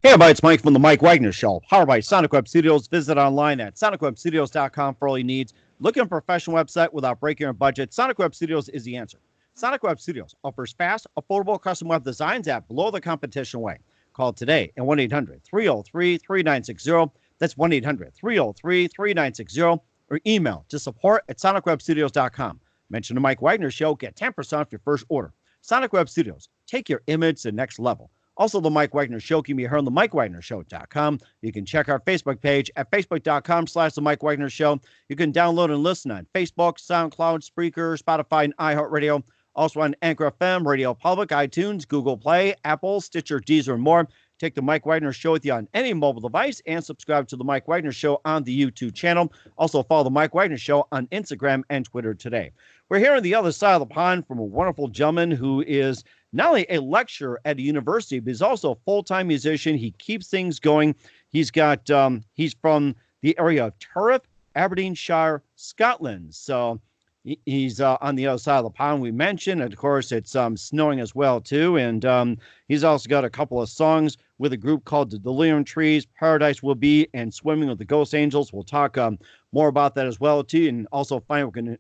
Hey, everybody, it's Mike from the Mike Wagner Show, powered by Sonic Web Studios. Visit online at sonicwebstudios.com for all your needs. Looking for a professional website without breaking your budget? Sonic Web Studios is the answer. Sonic Web Studios offers fast, affordable custom web designs at below the competition way. Call today at 1-800-303-3960. That's 1-800-303-3960. Or email to support at sonicwebstudios.com. Mention the Mike Wagner Show. Get 10% off your first order. Sonic Web Studios. Take your image to the next level. Also, the Mike Wagner Show can be heard on the MikeWagnerShow.com. You can check our Facebook page at Facebook.com/The Mike Wagner Show. You can download and listen on Facebook, SoundCloud, Spreaker, Spotify, and iHeartRadio. Also on Anchor FM, Radio Public, iTunes, Google Play, Apple, Stitcher, Deezer, and more. Take the Mike Wagner Show with you on any mobile device and subscribe to the Mike Wagner Show on the YouTube channel. Also follow the Mike Wagner Show on Instagram and Twitter today. We're here on the other side of the pond from a wonderful gentleman who is not only a lecturer at a university, but he's also a full-time musician. He keeps things going. He's from the area of Turriff, Aberdeenshire, Scotland. So he's on the other side of the pond we mentioned. Of course, it's snowing as well, too. And he's also got a couple of songs with a group called the Delerium Trees, Paradise Will Be, and Swimming with the Ghost Angels. We'll talk more about that as well, too, and also find we're going to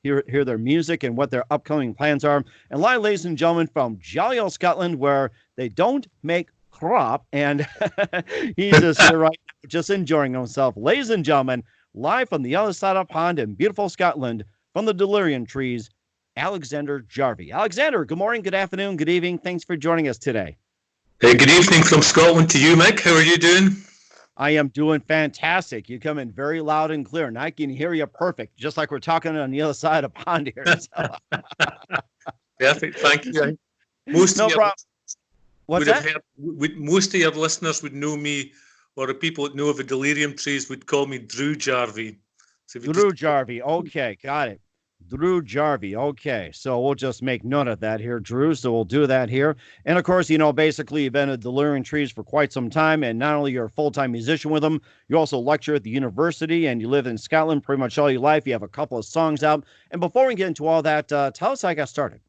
hear their music and what their upcoming plans are. And live, ladies and gentlemen, from jolly old Scotland, where they don't make crop, and he's just here right now, just enjoying himself. Ladies and gentlemen, live from the other side of the pond in beautiful Scotland, from the Delerium Trees, Alexander Jarvie. Alexander, good morning, good afternoon, good evening. Thanks for joining us today. Hey, good evening from Scotland to you, Mike. How are you doing? I am doing fantastic. You come in very loud and clear, and I can hear you perfect, just like we're talking on the other side of the pond here. So. Perfect, thank you. Most of your listeners would know me, or the people that know of the Delerium Trees would call me Drew Jarvie. So Drew Jarvie, okay, got it. Drew Jarvie, okay. So we'll just make note of that here, Drew. So we'll do that here. And of course, basically you've been at Delerium Trees for quite some time, and not only you're a full-time musician with them, you also lecture at the university, and you live in Scotland pretty much all your life. You have a couple of songs out. And before we get into all that, tell us how you got started.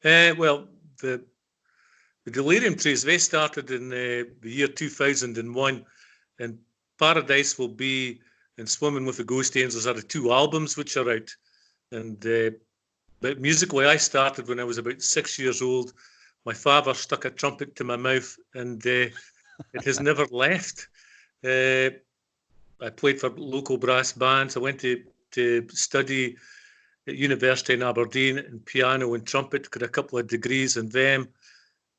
Well, the Delerium Trees, they started in the year 2001, and Paradise Will Be and Swimming with the Ghost Angels are the two albums which are out. And but musically, I started when I was about 6 years old. My father stuck a trumpet to my mouth, and it has never left. I played for local brass bands. I went to study at university in Aberdeen in piano and trumpet, got a couple of degrees in them,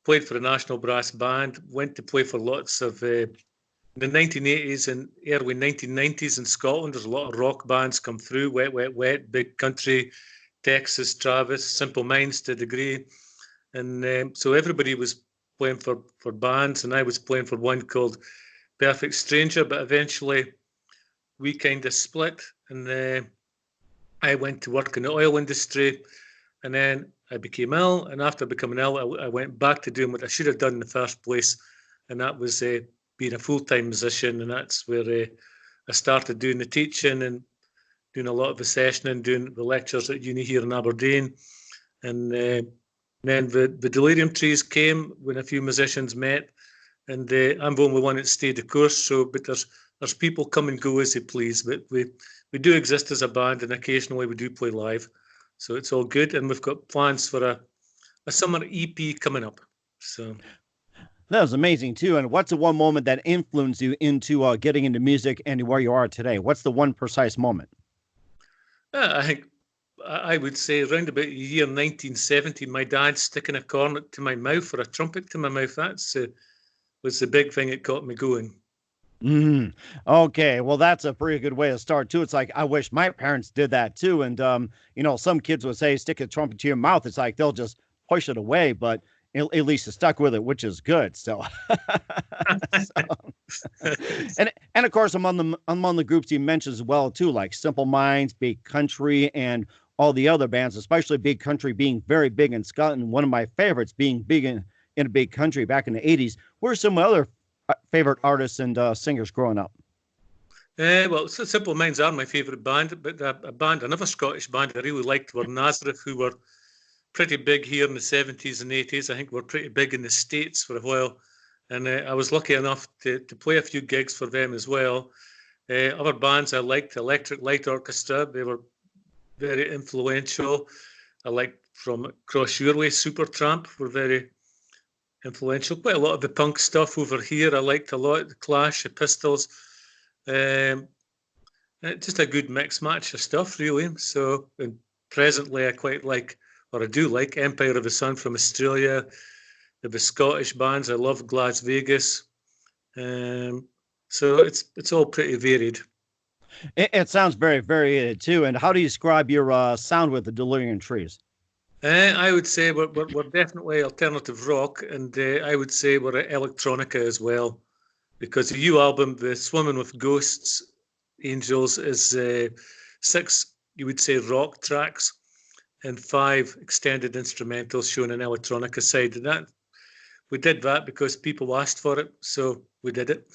played for the National Brass Band, went to play for lots of... in the 1980s and early 1990s in Scotland, there's a lot of rock bands come through, Wet, Wet, Wet, Big Country, Texas, Travis, Simple Minds to a degree. And so everybody was playing for bands, and I was playing for one called Perfect Stranger, but eventually we kind of split, and I went to work in the oil industry, and then I became ill, and after becoming ill, I went back to doing what I should have done in the first place, and that was being a full-time musician, and that's where I started doing the teaching and doing a lot of the session and doing the lectures at uni here in Aberdeen. And then the Delerium Trees came when a few musicians met, and I'm the only one that stayed the course. So, but there's people come and go as they please, but we do exist as a band, and occasionally we do play live. So it's all good, and we've got plans for a summer EP coming up. So. That was amazing, too. And what's the one moment that influenced you into getting into music and where you are today? What's the one precise moment? I think I would say around about the year 1970, my dad sticking a cornet to my mouth or a trumpet to my mouth. That's was the big thing that got me going. Okay, well, that's a pretty good way to start, too. It's like, I wish my parents did that, too. And, some kids would say, stick a trumpet to your mouth. It's like they'll just push it away, but at least it's stuck with it, which is good. So, and of course, among the groups you mentioned as well, too, like Simple Minds, Big Country, and all the other bands, especially Big Country being very big in Scotland. One of my favorites being big in a Big Country back in the 80s. What are some other favorite artists and singers growing up? Well, Simple Minds are my favourite band, but another Scottish band I really liked were Nazareth, who were pretty big here in the 70s and 80s. I think we're pretty big in the States for a while. And I was lucky enough to play a few gigs for them as well. Other bands I liked, Electric Light Orchestra, they were very influential. I liked from across your way, Supertramp were very influential. Quite a lot of the punk stuff over here I liked a lot, the Clash, the Pistols. Just a good mix match of stuff, really. So, and presently I quite like, or I do like, Empire of the Sun from Australia, the Scottish bands. I love Las Vegas. So it's all pretty varied. It sounds very varied too. And how do you describe your sound with the Delerium Trees? I would say we're definitely alternative rock, and I would say we're electronica as well, because the new album, the Swimming with Ghosts, Angels, is 6, you would say, rock tracks and 5 extended instrumentals showing an electronica side. And that we did that because people asked for it, so we did it.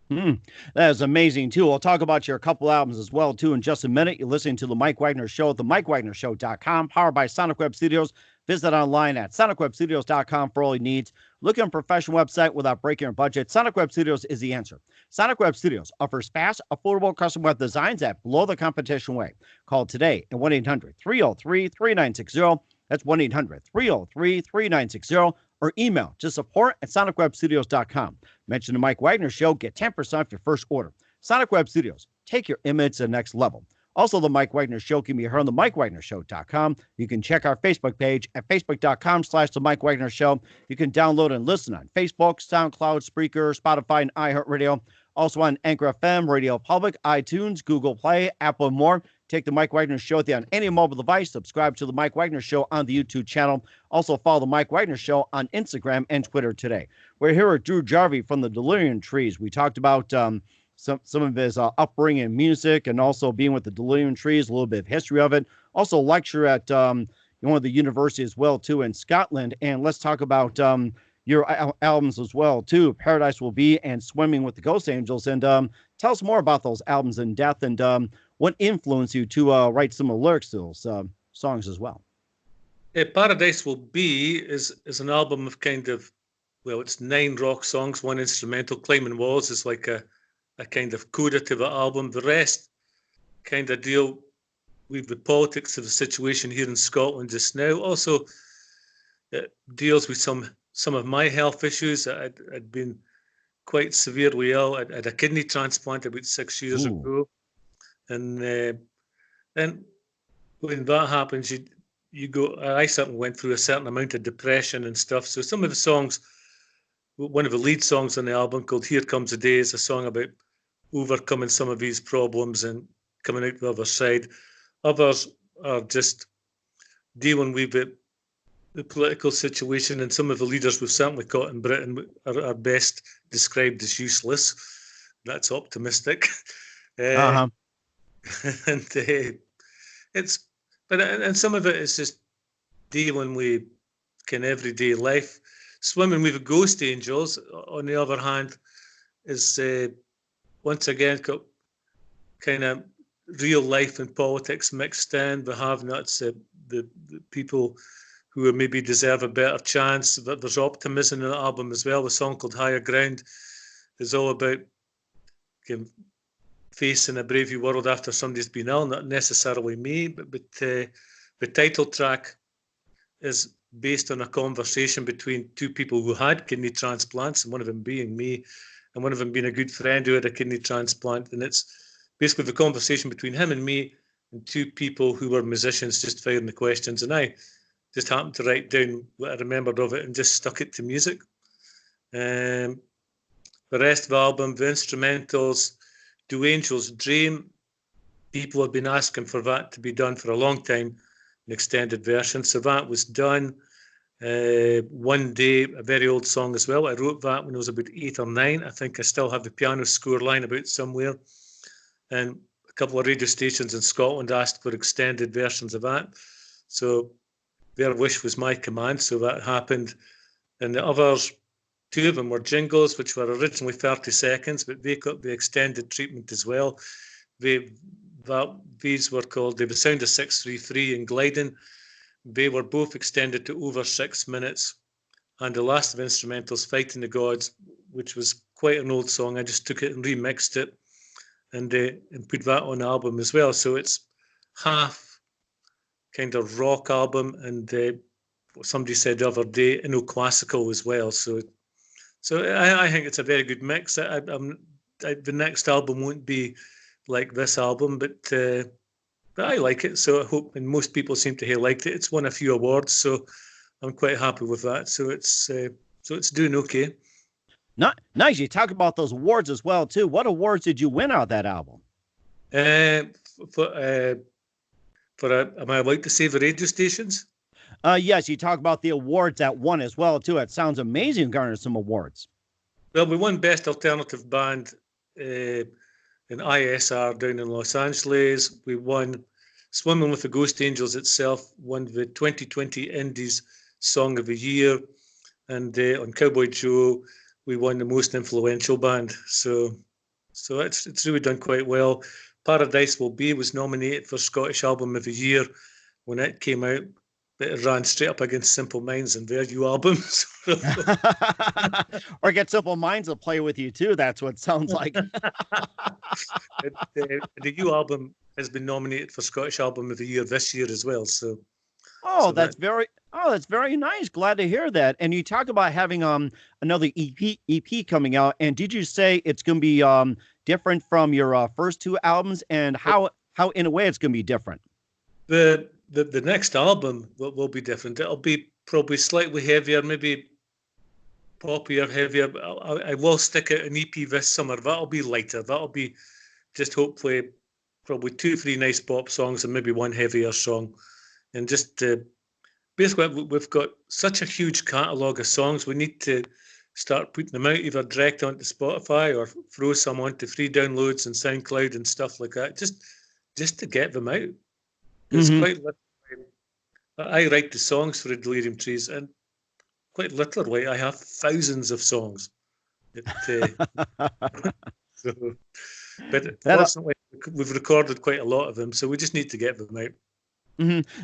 That is amazing too. We'll talk about your couple albums as well too in just a minute. You're listening to the Mike Wagner Show at the MikeWagnerShow.com, powered by Sonic Web Studios. Visit online at SonicWebStudios.com for all your needs. Look at a professional website without breaking your budget. Sonic Web Studios is the answer. Sonic Web Studios offers fast, affordable custom web designs that blow the competition away. Call today at 1-800-303-3960. That's 1-800-303-3960. Or email to support@sonicwebstudios.com. Mention the Mike Wagner Show. Get 10% off your first order. Sonic Web Studios. Take your image to the next level. Also, the Mike Wagner Show can be heard on the MikeWagnerShow.com. You can check our Facebook page at Facebook.com/The Mike Wagner Show. You can download and listen on Facebook, SoundCloud, Spreaker, Spotify, and iHeartRadio. Also on Anchor FM, Radio Public, iTunes, Google Play, Apple, and more. Take the Mike Wagner Show with you on any mobile device. Subscribe to the Mike Wagner Show on the YouTube channel. Also follow the Mike Wagner Show on Instagram and Twitter today. We're here with Drew Jarvie from the Delerium Trees. We talked about some of his upbringing in music and also being with the Delerium Trees, a little bit of history of it. Also lecture at one of the universities as well too in Scotland. And let's talk about your albums as well too, Paradise Will Be and Swimming with the Ghost Angels. And tell us more about those albums in depth and what influenced you to write some of the lyrics to those songs as well. Paradise Will Be is an album of kind of, well, it's 9 rock songs, 1 instrumental. Climbing Walls is like a kind of coda to the album. The rest kind of deal with the politics of the situation here in Scotland just now. Also, it deals with some of my health issues. I'd been quite severely ill. I had a kidney transplant about 6 years ago. And then when that happens, you go, I certainly went through a certain amount of depression and stuff. So some of the songs, one of the lead songs on the album called Here Comes the Day is a song about overcoming some of these problems and coming out the other side. Others are just dealing with the political situation, and some of the leaders we've certainly caught in Britain are best described as useless. That's optimistic. And and some of it is just dealing with kind of everyday life. Swimming with the Ghost Angels, on the other hand, is once again got kind of real life and politics mixed in. The have-nots, the people who maybe deserve a better chance. There's optimism in the album as well. The song called Higher Ground is all about facing a brave new world after somebody's been ill, not necessarily me, but the title track is based on a conversation between 2 people who had kidney transplants, and one of them being me, and one of them being a good friend who had a kidney transplant. And it's basically the conversation between him and me and 2 people who were musicians just firing the questions. And I just happened to write down what I remembered of it and just stuck it to music. The rest of the album, the instrumentals, Do Angels Dream? People have been asking for that to be done for a long time, an extended version. So that was done. One Day, a very old song as well. I wrote that when I was about 8 or 9. I think I still have the piano score line about somewhere. And a couple of radio stations in Scotland asked for extended versions of that. So their wish was my command, so that happened. And the others, 2 of them were jingles, which were originally 30 seconds, but they got the extended treatment as well. These were called The Sound of 633 and Gliding. They were both extended to over 6 minutes. and the last of instrumentals, Fighting the Gods, which was quite an old song. I just took it and remixed it and put that on the album as well. So it's half kind of rock album and what somebody said the other day, classical as well. So I think it's a very good mix. The next album won't be like this album, but I like it. So I hope, and most people seem to have liked it. It's won a few awards, so I'm quite happy with that. So it's doing okay. Nice. You talk about those awards as well too. What awards did you win out of that album? Am I allowed to say the radio stations? Yes, you talk about the awards that won as well too. It sounds amazing, garnered some awards. Well, we won Best Alternative Band in ISR down in Los Angeles. We won Swimming with the Ghost Angels itself, won the 2020 Indies Song of the Year, and on Cowboy Joe we won the Most Influential Band. So it's really done quite well. Paradise Will Be was nominated for Scottish Album of the Year when it came out, but it ran straight up against Simple Minds and their new albums. Or get Simple Minds to play with you too. That's what it sounds like. The new album has been nominated for Scottish Album of the Year this year as well. That's very nice. Glad to hear that. And you talk about having another EP coming out. And did you say it's going to be different from your first two albums? And how in a way it's going to be different? The next album will be different. It'll be probably slightly heavier, maybe poppier, heavier. I will stick out an EP this summer. That'll be lighter. That'll be just hopefully probably 2-3 nice pop songs and maybe one heavier song. And just basically, we've got such a huge catalogue of songs. We need to start putting them out either direct onto Spotify or throw some onto free downloads and SoundCloud and stuff like that, just to get them out. It's quite literally, I write the songs for the Delerium Trees, and quite literally, I have thousands of songs. But fortunately, we've recorded quite a lot of them, so we just need to get them out.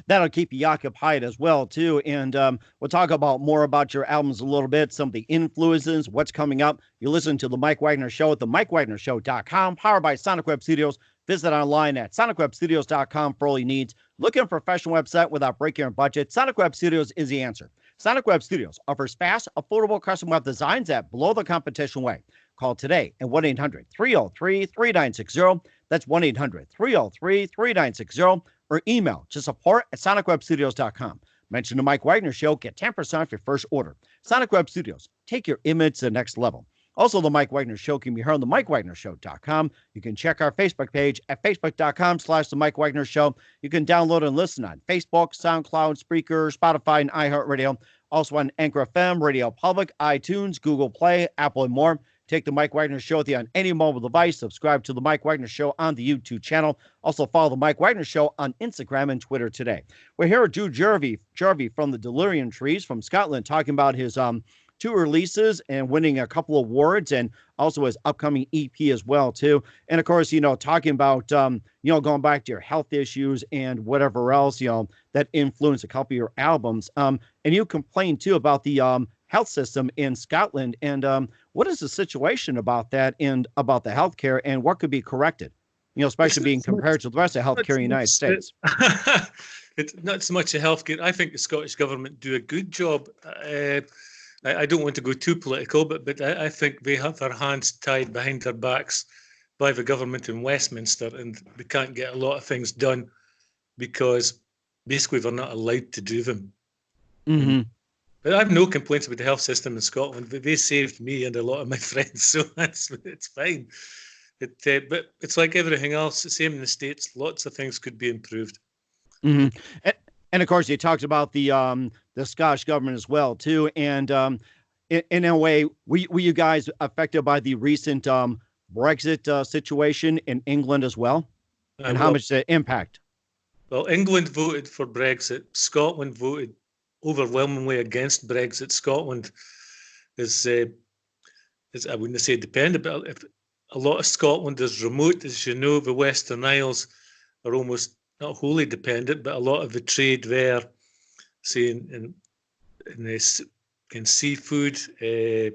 That'll keep you occupied as well too. And we'll talk about more about your albums a little bit, some of the influences, what's coming up. You listen to the Mike Wagner Show at the MikeWagnerShow.com, powered by Sonic Web Studios. Visit online at sonicwebstudios.com for all your needs. Look at a professional website without breaking your budget. Sonic Web Studios is the answer. Sonic Web Studios offers fast, affordable custom web designs that blow the competition away. Call today at 1-800-303-3960. That's 1-800-303-3960. Or email to support@sonicwebstudios.com. Mention the Mike Wagner Show. Get 10% off your first order. Sonic Web Studios. Take your image to the next level. Also, the Mike Wagner Show can be heard on the MikeWagnerShow.com. You can check our Facebook page at facebook.com/the Mike Wagner Show. You can download and listen on Facebook, SoundCloud, Spreaker, Spotify, and iHeartRadio. Also on Anchor FM, Radio Public, iTunes, Google Play, Apple, and more. Take the Mike Wagner Show with you on any mobile device. Subscribe to the Mike Wagner Show on the YouTube channel. Also follow the Mike Wagner Show on Instagram and Twitter today. We're here with Drew Jarvie from the Delerium Trees from Scotland, talking about his 2 releases and winning a couple of awards, and also his upcoming EP as well too. And of course, talking about going back to your health issues and whatever else that influenced a couple of your albums. And you complained too about the health system in Scotland, and what is the situation about that and about the healthcare and what could be corrected? Especially being compared to the rest of healthcare in the United States. It's not so much a healthcare. I think the Scottish government do a good job. I don't want to go too political, but I think they have their hands tied behind their backs by the government in Westminster, and they can't get a lot of things done because basically they're not allowed to do them. But I have no complaints about the health system in Scotland. They saved me and a lot of my friends, so it's fine. But it's like everything else, the same in the States. Lots of things could be improved. And of course, you talked about the Scottish government as well too. And in a way, were you guys affected by the recent Brexit situation in England as well? And how much did it impact? Well, England voted for Brexit. Scotland voted overwhelmingly against Brexit. Scotland is I wouldn't say dependent, but if a lot of Scotland is remote, as you know, the Western Isles are almost not wholly dependent, but a lot of the trade there, say in seafood, the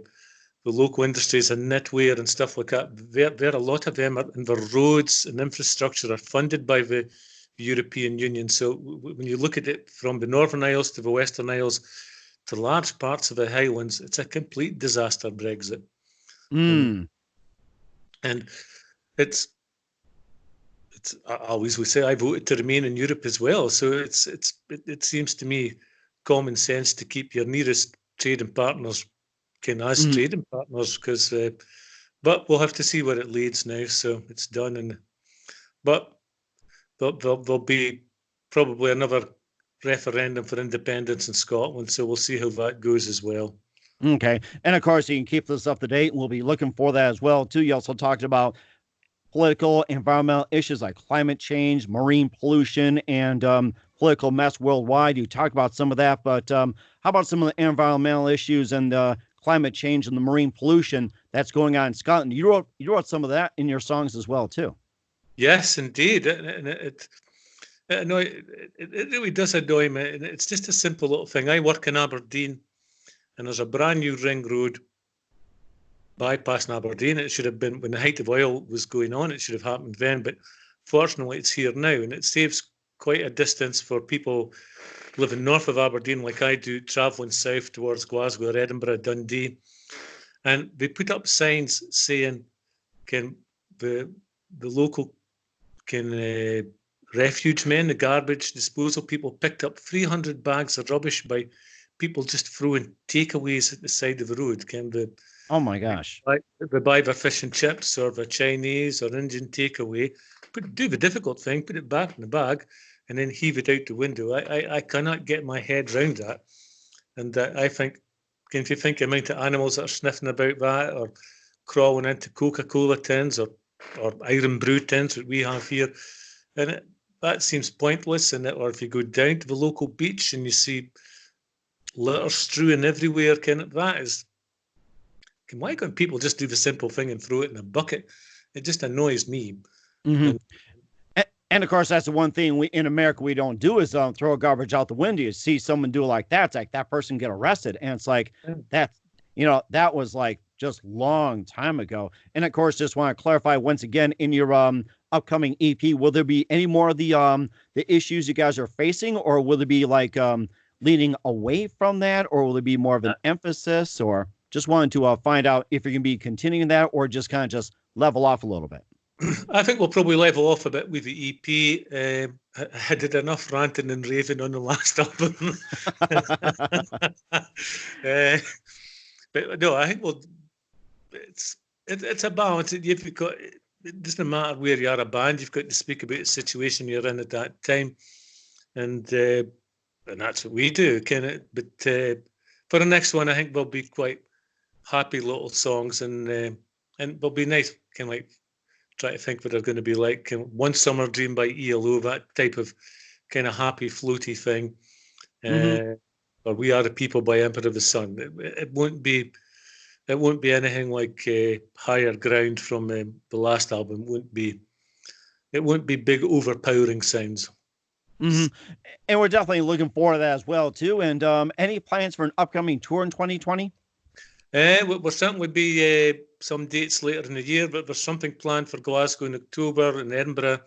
local industries and knitwear and stuff like that. There a lot of them are, and the roads and infrastructure are funded by the European Union. So when you look at it from the Northern Isles to the Western Isles to large parts of the Highlands, it's a complete disaster, Brexit. And it's I always would say I voted to remain in Europe as well. So it seems to me common sense to keep your nearest trading partners as trading partners, because but we'll have to see where it leads now. So it's done, but there'll be probably another referendum for independence in Scotland. So we'll see how that goes as well. Okay. And of course, you can keep this up to date. We'll be looking for that as well, too. You also talked about political, environmental issues like climate change, marine pollution, and political mess worldwide. You talked about some of that, but how about some of the environmental issues and climate change and the marine pollution that's going on in Scotland? You wrote some of that in your songs as well, too. Yes, indeed. And it really does annoy me. And it's just a simple little thing. I work in Aberdeen, and there's a brand new ring road bypassing Aberdeen. It should have been, when the height of oil was going on, it should have happened then. But fortunately, it's here now, and it saves quite a distance for people living north of Aberdeen, like I do, travelling south towards Glasgow or Edinburgh, Dundee. And they put up signs saying, can the local refuge men, the garbage disposal people, picked up 300 bags of rubbish by people just throwing takeaways at the side of the road. Oh my gosh. They buy their fish and chips or the Chinese or Indian takeaway, do the difficult thing, put it back in the bag, and then heave it out the window. I cannot get my head around that. And I think, if you think the amount of animals that are sniffing about that or crawling into Coca-Cola tins or iron brew tins that we have here, and that seems pointless. Or if you go down to the local beach and you see litter strewing everywhere, why can't people just do the simple thing and throw it in a bucket? It just annoys me. And of course, that's the one thing in America we don't do is throw garbage out the window. You see someone do it like that, it's like that person get arrested, and it's like that was like just long time ago. And of course, just want to clarify once again, in your upcoming EP, will there be any more of the issues you guys are facing, or will it be like leading away from that, or will it be more of an emphasis? Or just wanted to find out if you're going to be continuing that, or just kind of just level off a little bit. I think we'll probably level off a bit with the EP. I did enough ranting and raving on the last album. But no, I think it's a balance. You've got, it doesn't matter where you are a band, you've got to speak about the situation you're in at that time, and that's what we do. But for the next one, I think they'll be quite happy little songs, and they'll be nice. Try to think what they're going to be like. One Summer Dream by ELO, that type of kind of happy, floaty thing. Or We Are the People by Emperor of the Sun. It won't be anything like Higher Ground from the last album. It won't be big, overpowering sounds. And we're definitely looking forward to that as well, too. And any plans for an upcoming tour in 2020? We'll certainly be some dates later in the year, but there's something planned for Glasgow in October and Edinburgh.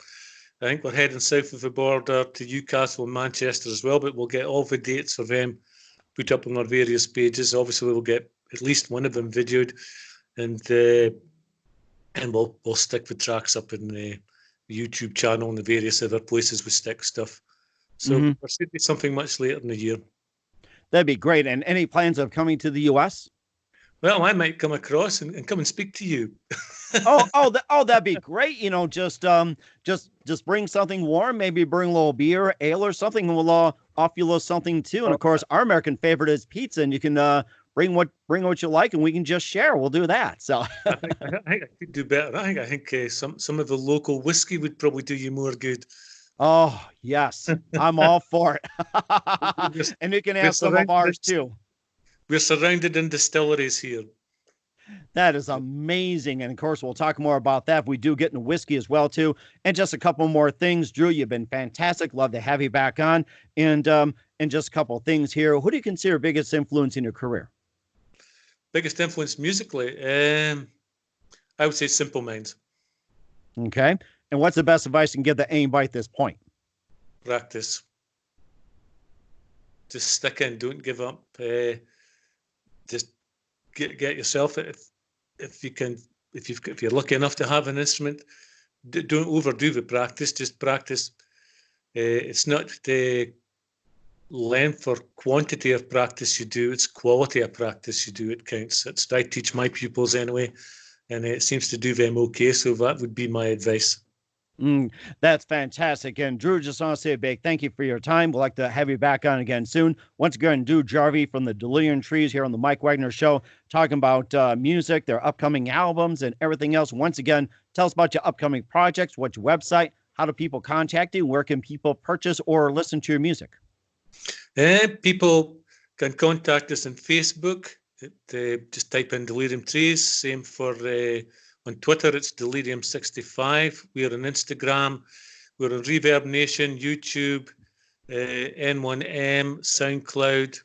I think we're heading south of the border to Newcastle and Manchester as well, but we'll get all the dates for them put up on our various pages. Obviously, we'll get at least one of them videoed, and we'll stick the tracks up in the YouTube channel and the various other places we stick stuff. So there should be something much later in the year. That'd be great. And any plans of coming to the U.S.? Well, I might come across and come and speak to you. That'd be great. Just bring something warm, maybe bring a little beer, ale or something, and we'll offer you a little something too. And of course, our American favorite is pizza, and you can bring what you like, and we can just share. We'll do that. So I think I could do better. I think some of the local whiskey would probably do you more good. Oh yes, I'm all for it. And you can have some of ours too. We're surrounded in distilleries here. That is amazing. And of course, we'll talk more about that if we do get into whiskey as well, too. And just a couple more things. Drew, you've been fantastic. Love to have you back on. And just a couple of things here. Who do you consider biggest influence in your career? biggest influence musically, I would say Simple Minds. Okay. And what's the best advice you can give to anybody at this point? Practice. Just stick in. Don't give up. Just get yourself. If you're lucky enough to have an instrument, don't overdo the practice. Just practice. It's not the length or quantity of practice you do, it's quality of practice you do. It counts. That's what I teach my pupils anyway, and it seems to do them okay. So that would be my advice. That's fantastic. And Drew, just want to say a big thank you for your time. We'd like to have you back on again soon. Once again, Drew Jarvie from the Delerium Trees here on the Mike Wagner Show, talking about music, their upcoming albums, and everything else. Once again, tell us about your upcoming projects, what's your website, how do people contact you, where can people purchase or listen to your music? People can contact us on Facebook. Just type in Delerium Trees. Same for on Twitter, it's Delerium65. We're on Instagram. We're on Reverb Nation, YouTube, N1M, SoundCloud,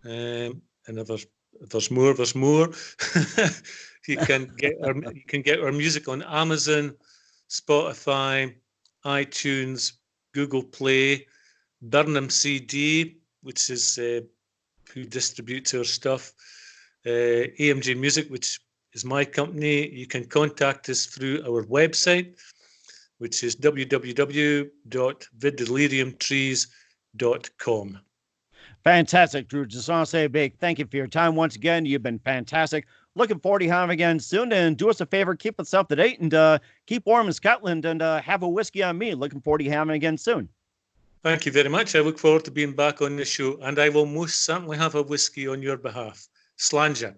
and if there's more, there's more. You can get our music on Amazon, Spotify, iTunes, Google Play, Burnham CD, which is who distributes our stuff, AMJ Music, which is my company. You can contact us through our website, which is www.thedeleriumtrees.com. Fantastic, Drew. Just want to say a big thank you for your time once again. You've been fantastic. Looking forward to having you again soon. And do us a favor, keep us up to date and keep warm in Scotland and have a whiskey on me. Looking forward to having you again soon. Thank you very much. I look forward to being back on the show, and I will most certainly have a whiskey on your behalf. Slàinte.